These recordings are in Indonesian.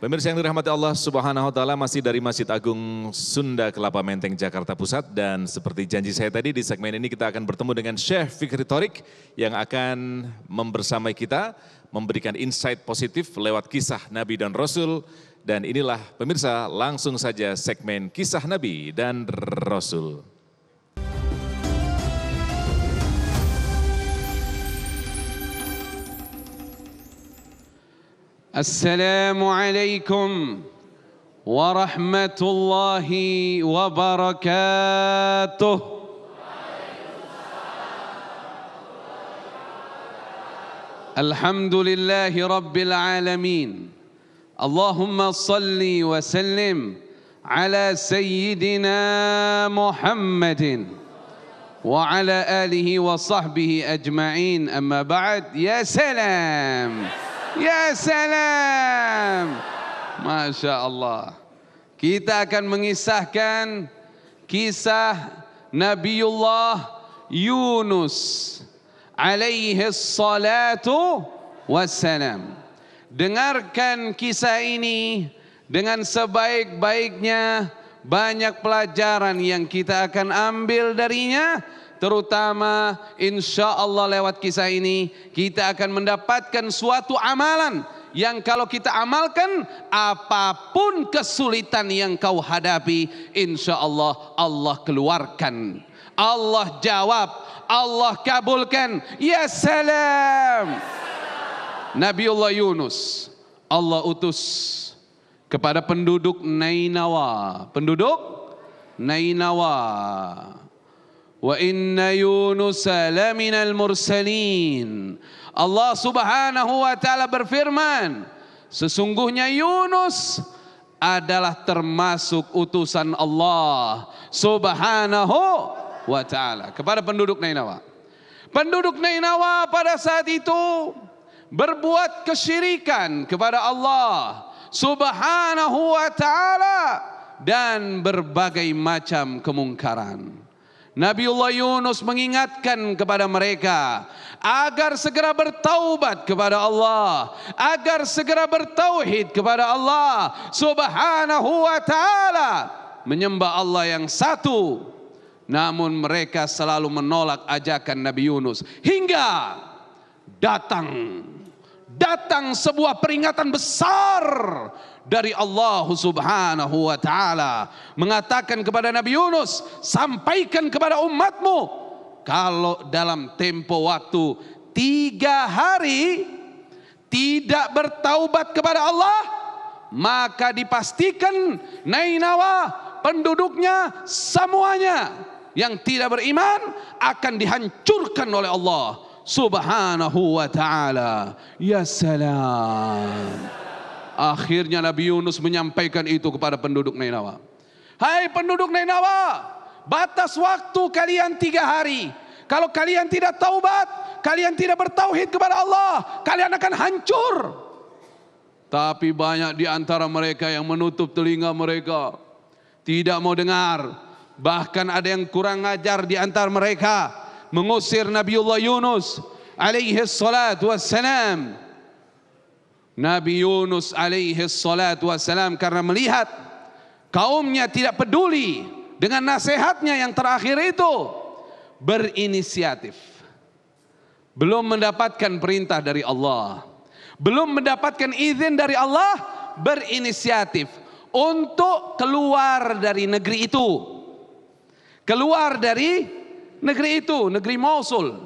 Pemirsa yang dirahmati Allah Subhanahu wa taala, masih dari Masjid Agung Sunda Kelapa Menteng Jakarta Pusat, dan seperti janji saya tadi, di segmen ini kita akan bertemu dengan Syekh Fikri Thorik yang akan membersamai kita memberikan insight positif lewat kisah Nabi dan Rasul. Dan inilah pemirsa, langsung saja segmen Kisah Nabi dan Rasul. Assalamualaikum warahmatullahi wabarakatuh. Alhamdulillahi rabbil alamin. Allahumma salli wa sallim ala sayyidina Muhammadin wa ala alihi wa sahbihi ajma'in. Amma ba'd. Ya salam. Ya salam. Masya Allah. Kita akan mengisahkan kisah Nabiullah Yunus alaihi salatu wassalam. Dengarkan kisah ini dengan sebaik-baiknya. Banyak pelajaran yang kita akan ambil darinya. Terutama insya Allah lewat kisah ini kita akan mendapatkan suatu amalan yang kalau kita amalkan, apapun kesulitan yang kau hadapi, insya Allah Allah keluarkan, Allah jawab, Allah kabulkan. Ya salam. Nabiullah Yunus Allah utus kepada penduduk Nainawa. Penduduk Nainawa. Wa inna Yunus laminal mursalin. Allah Subhanahu wa taala berfirman, sesungguhnya Yunus adalah termasuk utusan Allah Subhanahu wa taala kepada penduduk Nainawa. Penduduk Nainawa pada saat itu berbuat kesyirikan kepada Allah Subhanahu wa taala dan berbagai macam kemungkaran. Nabiullah Yunus mengingatkan kepada mereka agar segera bertaubat kepada Allah, agar segera bertauhid kepada Allah Subhanahu wa taala, menyembah Allah yang satu. Namun mereka selalu menolak ajakan Nabi Yunus hingga datang sebuah peringatan besar dari Allah Subhanahu wa taala, mengatakan kepada Nabi Yunus, sampaikan kepada umatmu, kalau dalam tempo waktu 3 hari tidak bertaubat kepada Allah, maka dipastikan Nainawa penduduknya semuanya yang tidak beriman akan dihancurkan oleh Allah Subhanahu wa taala. Ya salam. Akhirnya Nabi Yunus menyampaikan itu kepada penduduk Nainawa. Hai penduduk Nainawa, batas waktu kalian 3 hari. Kalau kalian tidak taubat, kalian tidak bertauhid kepada Allah, kalian akan hancur. Tapi banyak di antara mereka yang menutup telinga mereka, tidak mau dengar. Bahkan ada yang kurang ajar di antara mereka, mengusir Nabiullah Yunus alaihi salatu wassalam. Nabi Yunus alaihi salatu wassalam karena melihat kaumnya tidak peduli dengan nasihatnya yang terakhir itu, berinisiatif. Belum mendapatkan perintah dari Allah, belum mendapatkan izin dari Allah, berinisiatif untuk keluar dari negeri itu. Keluar dari negeri itu, negeri Mosul.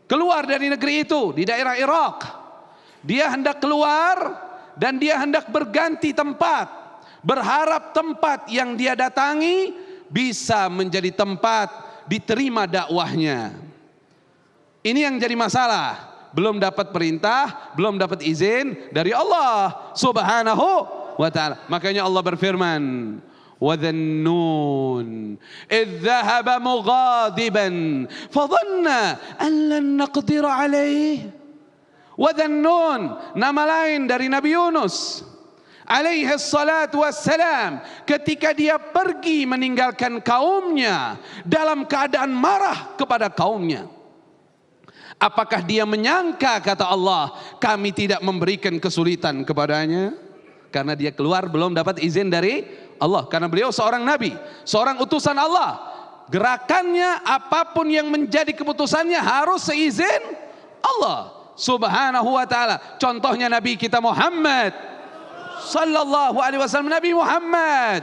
Keluar dari negeri itu di daerah Irak. Dia hendak keluar dan dia hendak berganti tempat, berharap tempat yang dia datangi bisa menjadi tempat diterima dakwahnya. Ini yang jadi masalah, belum dapat perintah, belum dapat izin dari Allah Subhanahu wa taala. Makanya Allah berfirman, وَذَنُّونَ إِذْ ذَهَبَ مُغَاضِبًا فَظَنَّ أَنْ لَنْ نَقْدِرَ عَلَيْهِ. Wadhannun, nama lain dari Nabi Yunus alaihi salatu wassalam, ketika dia pergi meninggalkan kaumnya dalam keadaan marah kepada kaumnya. Apakah dia menyangka, kata Allah, kami tidak memberikan kesulitan kepadanya? Karena dia keluar belum dapat izin dari Allah. Karena beliau seorang nabi, seorang utusan Allah. Gerakannya apapun yang menjadi keputusannya harus seizin Allah Subhanahu wa ta'ala. Contohnya Nabi kita Muhammad sallallahu alaihi wasallam. Nabi Muhammad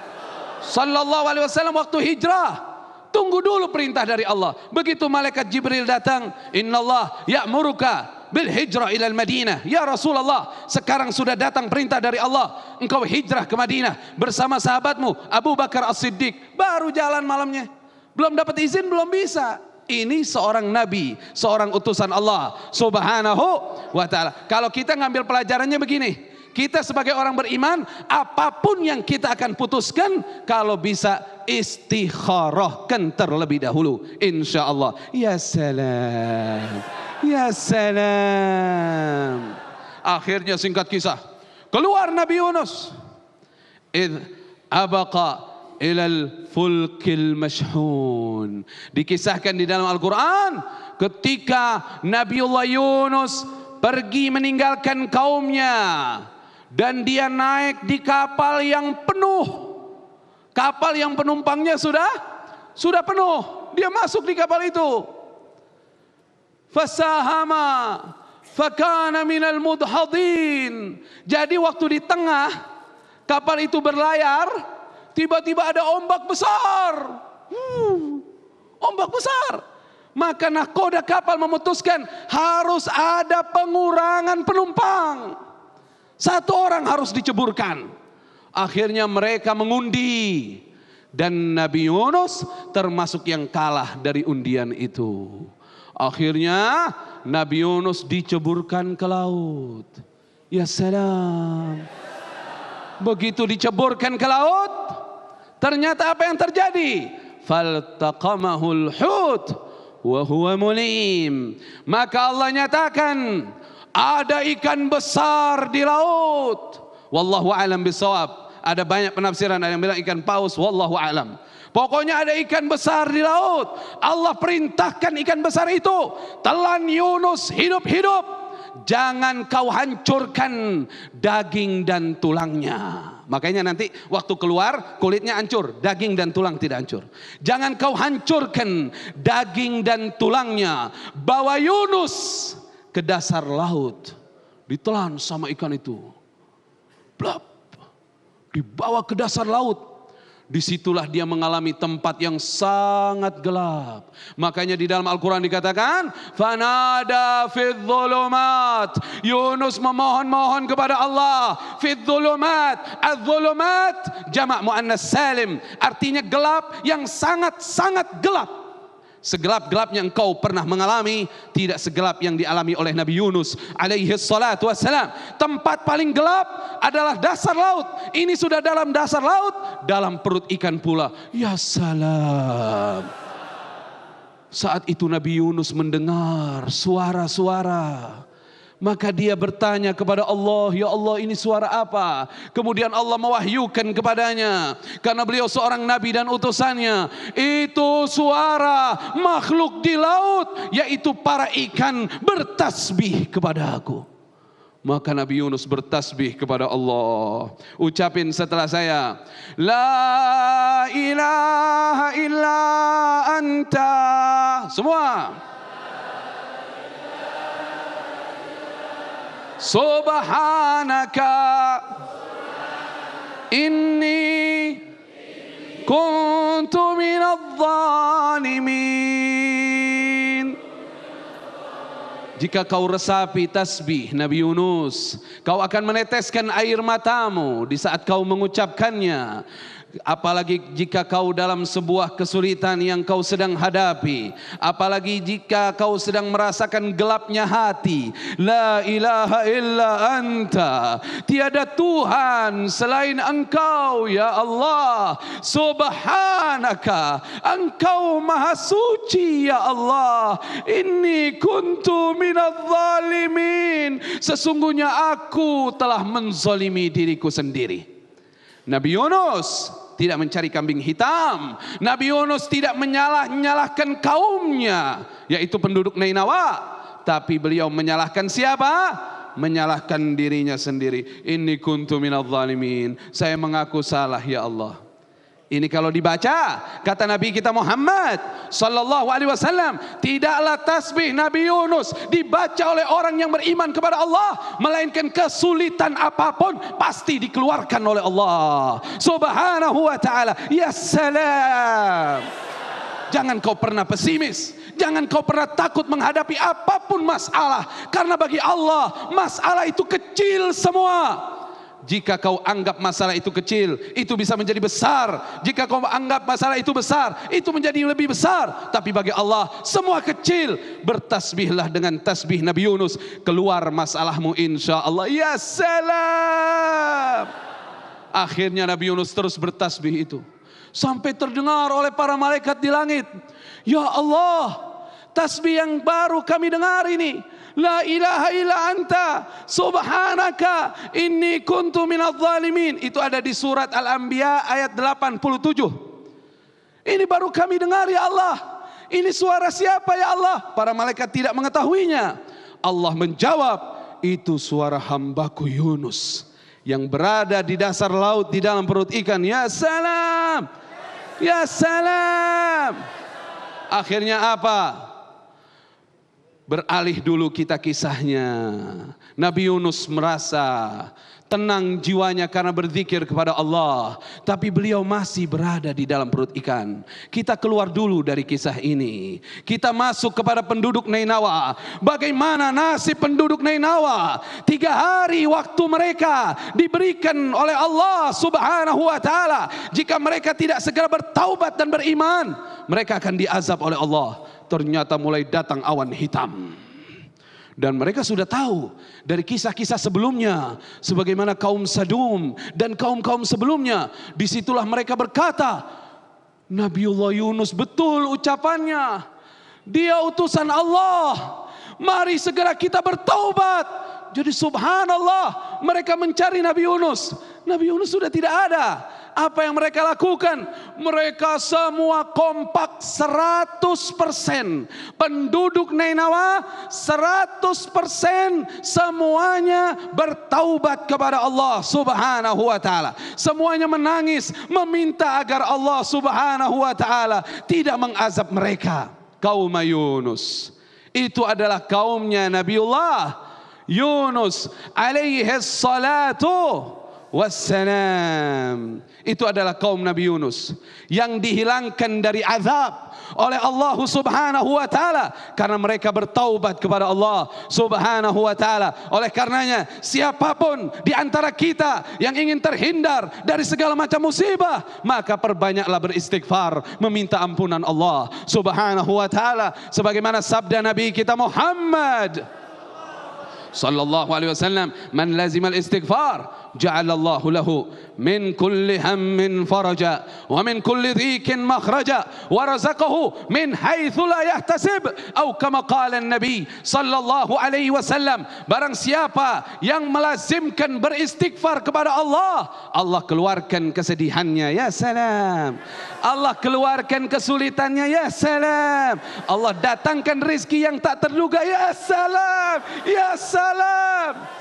sallallahu alaihi wasallam waktu hijrah, tunggu dulu perintah dari Allah. Begitu malaikat Jibril datang, "Innallah ya'muruka bil hijrah ilal Madinah." Ya Rasulullah, sekarang sudah datang perintah dari Allah, engkau hijrah ke Madinah bersama sahabatmu Abu Bakar As-Siddiq. Baru jalan malamnya, belum dapat izin, belum bisa. Ini seorang nabi, seorang utusan Allah Subhanahu wa ta'ala. Kalau kita ngambil pelajarannya begini, kita sebagai orang beriman, apapun yang kita akan putuskan, kalau bisa istikharahkan terlebih dahulu, insya Allah. Ya salam, ya salam. Akhirnya singkat kisah, keluar Nabi Yunus. Idh abaqa ilal fulkil mashhun. Dikisahkan di dalam Al-Quran, ketika Nabiullah Yunus pergi meninggalkan kaumnya, dan dia naik di kapal yang penuh. Kapal yang penumpangnya sudah penuh. Dia masuk di kapal itu. Fasahama fakana minal mudhadin. Jadi waktu di tengah kapal itu berlayar, tiba-tiba ada ombak besar. Ombak besar. Maka nahkoda kapal memutuskan harus ada pengurangan penumpang. Satu orang harus diceburkan. Akhirnya mereka mengundi, dan Nabi Yunus termasuk yang kalah dari undian itu. Akhirnya Nabi Yunus diceburkan ke laut. Ya salam. Begitu diceburkan ke laut, ternyata apa yang terjadi? Faltaqamahul hut wa huwa mulim. Maka Allah nyatakan ada ikan besar di laut. Wallahu a'lam bishawab. Ada banyak penafsiran, ada yang bilang ikan paus, wallahu a'lam. Pokoknya ada ikan besar di laut. Allah perintahkan ikan besar itu, telan Yunus hidup-hidup. Jangan kau hancurkan daging dan tulangnya. Makanya nanti waktu keluar kulitnya hancur, daging dan tulang tidak hancur. Jangan kau hancurkan daging dan tulangnya. Bawa Yunus ke dasar laut, ditelan sama ikan itu. Blap, dibawa ke dasar laut. Disitulah dia mengalami tempat yang sangat gelap. Makanya di dalam Al-Quran dikatakan, fanada fid dhulumat. Yunus memohon-mohon kepada Allah. Fid dhulumat. Adz-dhulumat jamak muannas salim. Artinya gelap yang sangat-sangat gelap. Segelap-gelapnya engkau pernah mengalami, tidak segelap yang dialami oleh Nabi Yunus alaihi salatu wassalam. Tempat paling gelap adalah dasar laut. Ini sudah dalam dasar laut, dalam perut ikan pula. Ya salam. Saat itu Nabi Yunus mendengar suara-suara. Maka dia bertanya kepada Allah, ya Allah, ini suara apa? Kemudian Allah mewahyukan kepadanya, karena beliau seorang nabi dan utusannya, itu suara makhluk di laut, yaitu para ikan bertasbih kepada aku. Maka Nabi Yunus bertasbih kepada Allah. Ucapin setelah saya, la ilaha illa anta. Semua. Subhanaka inni kuntu minadh dhalimin. Jika kau resapi tasbih Nabi Yunus, kau akan meneteskan air matamu di saat kau mengucapkannya. Apalagi jika kau dalam sebuah kesulitan yang kau sedang hadapi, apalagi jika kau sedang merasakan gelapnya hati. La ilaha illa anta, tiada Tuhan selain engkau ya Allah. Subhanaka, engkau maha suci ya Allah. Inni kuntu minadh dhalimin, sesungguhnya aku telah menzalimi diriku sendiri. Nabi Yunus tidak mencari kambing hitam. Nabi Yunus tidak menyalahkan kaumnya, yaitu penduduk Nainawa. Tapi beliau menyalahkan siapa? menyalahkan dirinya sendiri. Inni kuntu minadh dhalimin. Saya mengaku salah ya Allah. Ini kalau dibaca, kata Nabi kita Muhammad sallallahu alaihi wasallam, tidaklah tasbih Nabi Yunus dibaca oleh orang yang beriman kepada Allah, melainkan kesulitan apapun pasti dikeluarkan oleh Allah Subhanahu wa taala. Ya salam. Jangan kau pernah pesimis. Jangan kau pernah takut menghadapi apapun masalah. Karena bagi Allah, masalah itu kecil semua. Jika kau anggap masalah itu kecil, itu bisa menjadi besar. Jika kau anggap masalah itu besar, itu menjadi lebih besar. Tapi bagi Allah, semua kecil. Bertasbihlah dengan tasbih Nabi Yunus. Keluar masalahmu insya Allah. Ya salam. Akhirnya Nabi Yunus terus bertasbih itu. Sampai terdengar oleh para malaikat di langit. Ya Allah, tasbih yang baru kami dengar ini. La ilaha illa anta subhanaka inni kuntu minadh dhalimin. Itu ada di surat Al-Anbiya ayat 87. Ini baru kami dengar ya Allah. Ini suara siapa ya Allah? Para malaikat tidak mengetahuinya. Allah menjawab, itu suara hambaku Yunus yang berada di dasar laut di dalam perut ikan. Ya salam. Ya salam. Akhirnya apa? Beralih dulu kita kisahnya. Nabi Yunus merasa tenang jiwanya karena berzikir kepada Allah. Tapi beliau masih berada di dalam perut ikan. Kita keluar dulu dari kisah ini. Kita masuk kepada penduduk Nainawa. Bagaimana nasib penduduk Nainawa? 3 hari waktu mereka diberikan oleh Allah Subhanahu wa taala. Jika mereka tidak segera bertaubat dan beriman, mereka akan diazab oleh Allah. Ternyata mulai datang awan hitam. Dan mereka sudah tahu dari kisah-kisah sebelumnya, sebagaimana kaum Sadum dan kaum-kaum sebelumnya. Disitulah mereka berkata, Nabiullah Yunus betul ucapannya. Dia utusan Allah. Mari segera kita bertaubat. Jadi subhanallah, mereka mencari Nabi Yunus. Nabi Yunus sudah tidak ada. Apa yang mereka lakukan? Mereka semua kompak 100%. Penduduk Nainawa 100% semuanya bertaubat kepada Allah Subhanahu wa taala. Semuanya menangis meminta agar Allah Subhanahu wa taala tidak mengazab mereka. Kaum Yunus itu adalah kaumnya Nabiullah Yunus alaihi salatu wassalam. Itu adalah kaum Nabi Yunus yang dihilangkan dari azab oleh Allah Subhanahu wa taala karena mereka bertaubat kepada Allah Subhanahu wa taala. Oleh karenanya, siapapun di antara kita yang ingin terhindar dari segala macam musibah, maka perbanyaklah beristighfar, meminta ampunan Allah Subhanahu wa taala sebagaimana sabda Nabi kita Muhammad sallallahu alaihi wasallam, man lazimal istighfar ja'alallahu lahu min kulli hammin faraja wa min kulli dhikin makhraja wa razaqahu min haitsu la yahtasib atau kama qala an-nabi sallallahu alaihi wasallam. Barang siapa yang melazimkan beristighfar kepada Allah, Allah keluarkan kesedihannya. Ya salam. Allah keluarkan kesulitannya. Ya salam. Allah datangkan rezeki yang tak terduga. Ya salam. Ya salam.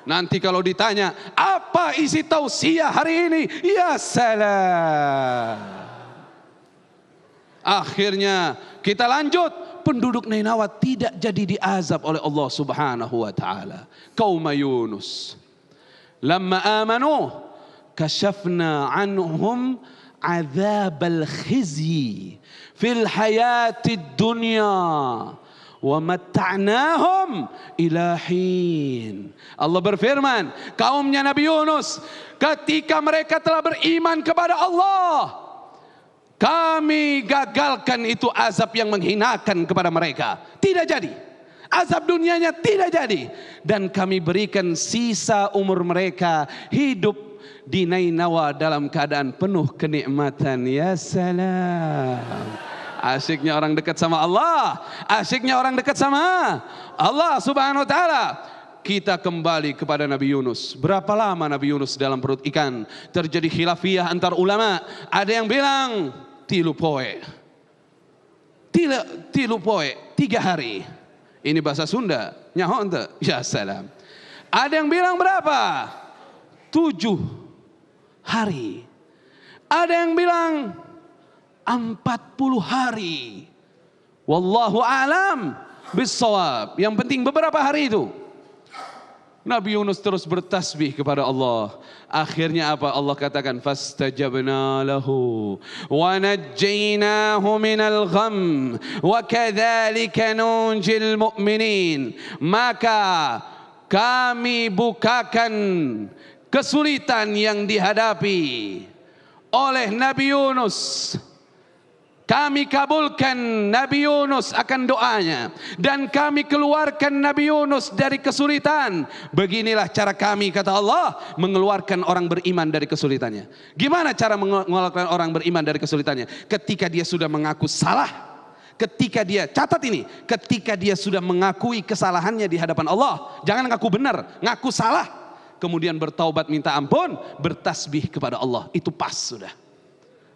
Nanti kalau ditanya, apa isi tausiah hari ini? Ya salam. Akhirnya kita lanjut. Penduduk Nainawa tidak jadi diazab oleh Allah Subhanahu wa taala. Kaum Yunus. Lamma amanu kashafna anhum azabal khizyi fil hayatid dunya wa matta'nahum ila hin. Allah berfirman, kaumnya Nabi Yunus ketika mereka telah beriman kepada Allah, kami gagalkan itu azab yang menghinakan kepada mereka. Tidak jadi. Azab dunianya tidak jadi. Dan kami berikan sisa umur mereka hidup di Nainawa dalam keadaan penuh kenikmatan. Ya salam. Asyiknya orang dekat sama Allah. Asyiknya orang dekat sama Allah Subhanahu wa ta'ala. Kita kembali kepada Nabi Yunus. Berapa lama Nabi Yunus dalam perut ikan? Terjadi khilafiyah antar ulama. Ada yang bilang 3 poe. 3 poe, 3 hari. Ini bahasa Sunda. Nyaho ente? Ya salam. Ada yang bilang berapa? 7 hari. Ada yang bilang 40 hari. Wallahu a'lam bissawab. Yang penting beberapa hari itu. Nabi Yunus terus bertasbih kepada Allah. Akhirnya apa Allah katakan? Fastajabna lahu wa najjaynahu minal gham wa kadzalika nunjil mu'minin. Maka kami bukakan kesulitan yang dihadapi oleh Nabi Yunus. Kami kabulkan Nabi Yunus akan doanya. Dan kami keluarkan Nabi Yunus dari kesulitan. Beginilah cara kami, kata Allah, mengeluarkan orang beriman dari kesulitannya. Gimana cara mengeluarkan orang beriman dari kesulitannya? Ketika dia sudah mengaku salah. Ketika dia, catat ini, ketika dia sudah mengakui kesalahannya di hadapan Allah. Jangan ngaku benar, ngaku salah. Kemudian bertaubat minta ampun, bertasbih kepada Allah. Itu pas sudah.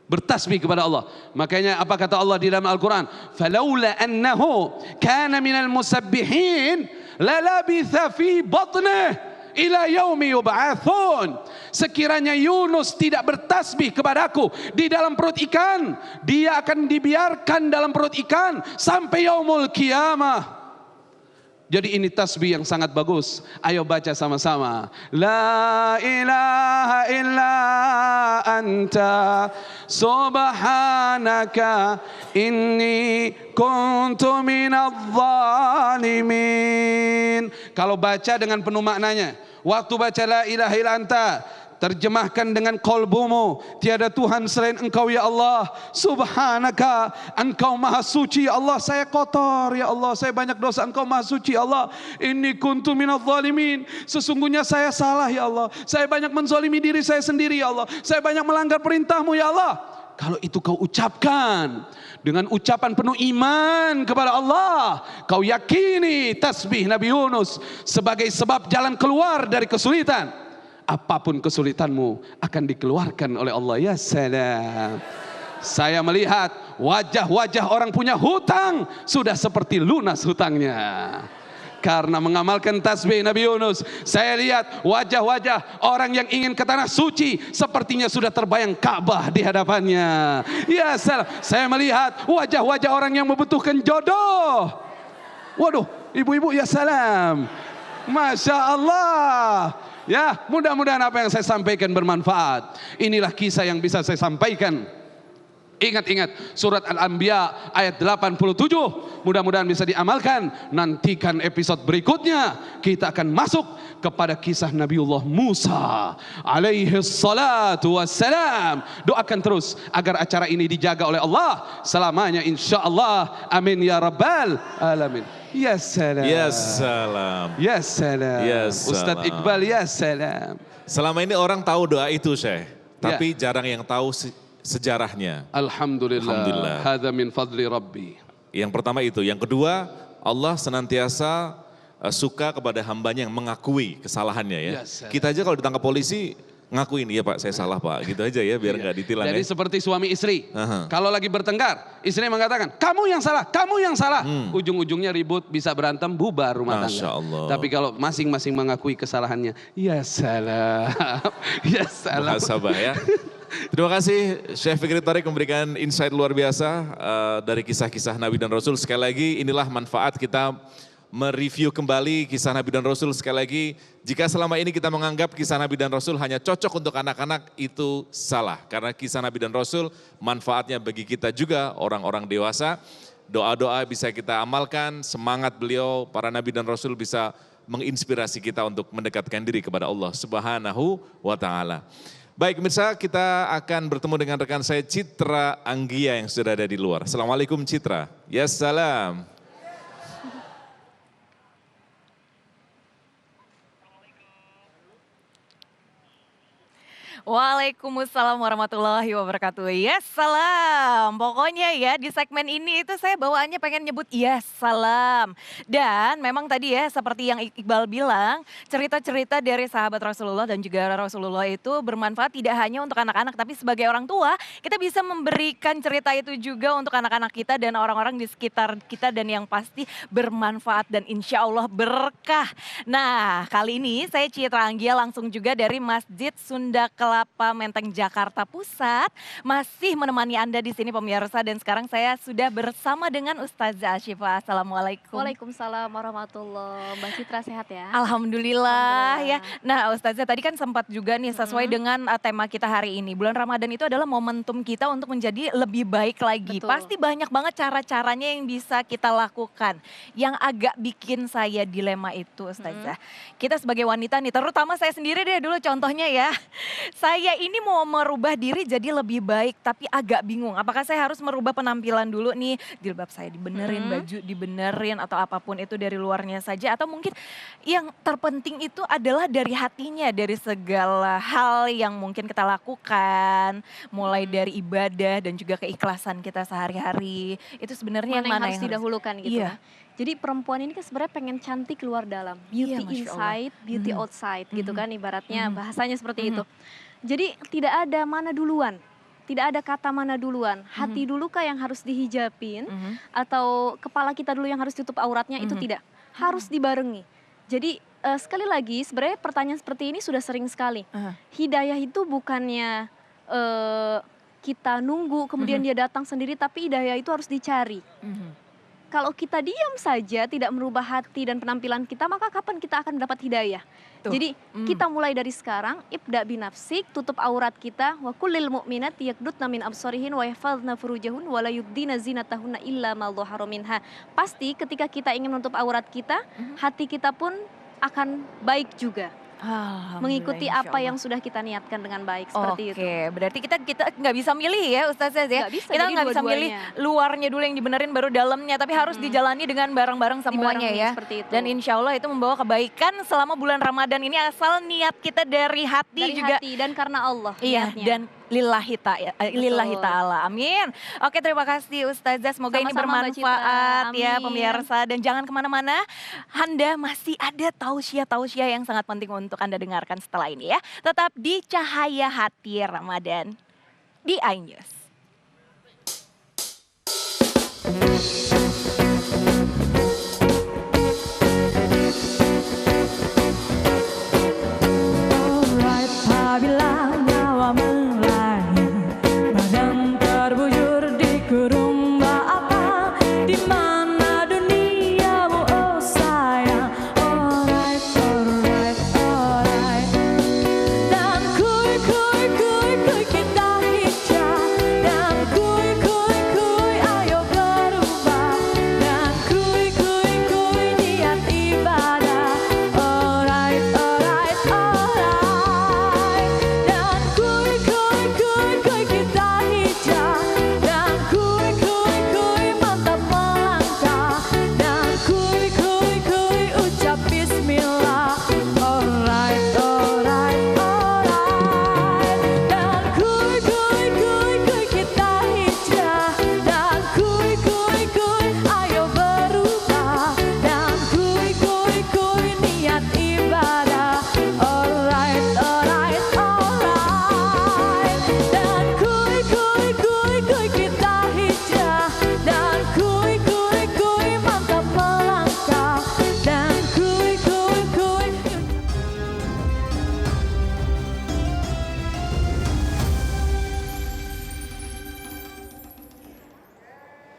Bertasbih kepada Allah. Makanya apa kata Allah di dalam Al-Quran? Falaula annahu kana minal musabbihin lalabitha fi batnih ila yaumi yub'atsun. Sekiranya Yunus tidak bertasbih kepadaku di dalam perut ikan, dia akan dibiarkan dalam perut ikan sampai yaumul qiyamah. Jadi ini tasbih yang sangat bagus. Ayo baca sama-sama. La ilaha illa anta subhanaka inni kuntu minadh dhalimin. Kalau baca dengan penuh maknanya. Waktu baca la ilaha illa anta, terjemahkan dengan qalbumu. Tiada Tuhan selain Engkau ya Allah. Subhanaka, Engkau maha suci ya Allah. Saya kotor ya Allah, saya banyak dosa. Engkau maha suci ya Allah. Inni kuntu minadh dhalimin. Sesungguhnya saya salah ya Allah. Saya banyak menzalimi diri saya sendiri ya Allah. Saya banyak melanggar perintah-Mu ya Allah. Kalau itu kau ucapkan dengan ucapan penuh iman kepada Allah, kau yakini tasbih Nabi Yunus sebagai sebab jalan keluar dari kesulitan. Apapun kesulitanmu akan dikeluarkan oleh Allah. Ya salam. Saya melihat wajah-wajah orang punya hutang sudah seperti lunas hutangnya. Karena mengamalkan tasbih Nabi Yunus, saya lihat wajah-wajah orang yang ingin ke tanah suci sepertinya sudah terbayang Ka'bah di hadapannya. Ya salam. Saya melihat wajah-wajah orang yang membutuhkan jodoh. Waduh, ibu-ibu ya salam. Masya Allah. Ya, mudah-mudahan apa yang saya sampaikan bermanfaat. Inilah kisah yang bisa saya sampaikan. Ingat-ingat surat Al-Anbiya ayat 87. Mudah-mudahan bisa diamalkan. Nantikan episode berikutnya. Kita akan masuk kepada kisah Nabiullah Musa alaihi salatu wassalam. Doakan terus agar acara ini dijaga oleh Allah selamanya insyaallah. Amin ya rabbal alamin. Ya salam. Ya salam. Ya salam. Ya salam. Ustadz Iqbal ya salam. Selama ini orang tahu doa itu, Syekh. Tapi jarang yang tahu sejarahnya. Alhamdulillah. Hadza min fadli Rabbi. Yang pertama itu. Yang kedua, Allah senantiasa suka kepada hambanya yang mengakui kesalahannya ya. Kita aja kalau ditangkap polisi ngakuin, iya Pak saya salah Pak, gitu aja ya biar nggak ditilang. Jadi ya. seperti suami istri, kalau lagi bertengkar, istri mengatakan kamu yang salah, kamu yang salah. Ujung-ujungnya ribut, bisa berantem, bubar rumah tangga. Masya Allah. Tapi kalau masing-masing mengakui kesalahannya, ya salam, ya salam. Muhasabah ya. Terima kasih Syekh Fikri Thorik memberikan insight luar biasa dari kisah-kisah Nabi dan Rasul. Sekali lagi inilah manfaat kita mereview kembali kisah Nabi dan Rasul. Sekali lagi, jika selama ini kita menganggap kisah Nabi dan Rasul hanya cocok untuk anak-anak, itu salah. Karena kisah Nabi dan Rasul manfaatnya bagi kita juga orang-orang dewasa. Doa-doa bisa kita amalkan, semangat beliau, para Nabi dan Rasul bisa menginspirasi kita untuk mendekatkan diri kepada Allah Subhanahu wa Ta'ala. Baik pemirsa, kita akan bertemu dengan rekan saya Citra Anggia yang sudah ada di luar. Assalamualaikum Citra. Ya salam. Waalaikumsalam warahmatullahi wabarakatuh. Yes, salam. Pokoknya ya di segmen ini itu saya bawaannya pengen nyebut yes, salam. Dan memang tadi ya seperti yang Iqbal bilang, cerita-cerita dari sahabat Rasulullah dan juga Rasulullah itu bermanfaat tidak hanya untuk anak-anak, tapi sebagai orang tua kita bisa memberikan cerita itu juga untuk anak-anak kita dan orang-orang di sekitar kita dan yang pasti bermanfaat dan insya Allah berkah. Nah kali ini saya Citra Anggia langsung juga dari Masjid Sunda Kelapa Menteng Jakarta Pusat masih menemani Anda di sini pemirsa dan sekarang saya sudah bersama dengan Ustazah Asyifa. Assalamualaikum. Waalaikumsalam warahmatullahi. Mbak Citra sehat ya? Alhamdulillah ya. Nah Ustazah tadi kan sempat juga nih sesuai dengan tema kita hari ini. Bulan Ramadan itu adalah momentum kita untuk menjadi lebih baik lagi. Betul. Pasti banyak banget cara-caranya yang bisa kita lakukan. Yang agak bikin saya dilema itu Ustazah. Kita sebagai wanita nih, terutama saya sendiri deh dulu contohnya ya. Saya ini mau merubah diri jadi lebih baik tapi agak bingung. Apakah saya harus merubah penampilan dulu nih, jilbab saya dibenerin, baju dibenerin atau apapun itu dari luarnya saja. Atau mungkin yang terpenting itu adalah dari hatinya, dari segala hal yang mungkin kita lakukan. Mulai dari ibadah dan juga keikhlasan kita sehari-hari. Itu sebenarnya Mana yang harus didahulukan gitu Iya. ya. Jadi perempuan ini kan sebenarnya pengen cantik luar dalam. Beauty Masya Allah. inside, beauty outside gitu kan ibaratnya bahasanya seperti itu. Jadi tidak ada mana duluan. Tidak ada kata mana duluan. Hati dulu kah yang harus dihijabin atau kepala kita dulu yang harus tutup auratnya itu tidak. Harus dibarengi. Jadi sekali lagi sebenarnya pertanyaan seperti ini sudah sering sekali. Hidayah itu bukannya kita nunggu kemudian dia datang sendiri tapi hidayah itu harus dicari. Kalau kita diam saja tidak merubah hati dan penampilan kita maka kapan kita akan mendapat hidayah? Tuh. Jadi kita mulai dari sekarang ibda binafsik, tutup aurat kita wa kullil mu'minati yaghdudna min absarihin wa yahfazna furujahun wa la yubdina zinatahunna illa ma dhahara minha. Pasti ketika kita ingin menutup aurat kita, hati kita pun akan baik juga. Mengikuti Alhamdulillah, apa insya yang sudah kita niatkan dengan baik seperti itu. Oke, berarti kita nggak bisa milih ya Ustazah ya. Nggak bisa, Kita jadi nggak bisa milih dua-duanya. luarnya dulu yang dibenerin baru dalamnya, tapi harus dijalani dengan bareng-bareng semuanya Dibarengi ya. seperti itu. Dan insya Allah itu membawa kebaikan selama bulan Ramadan ini asal niat kita dari hati Dari juga. hati dan karena Allah Iya, niatnya. dan lillahi ta'ala. Amin. Oke, terima kasih Ustazah. Semoga ini Sama-sama, Mbak bermanfaat Citra. ya Amin. pemirsa. Dan jangan kemana-mana. Anda masih ada tausiah-tausiah yang sangat penting untuk Anda dengarkan setelah ini ya. Tetap di Cahaya Hati Ramadan di iNews.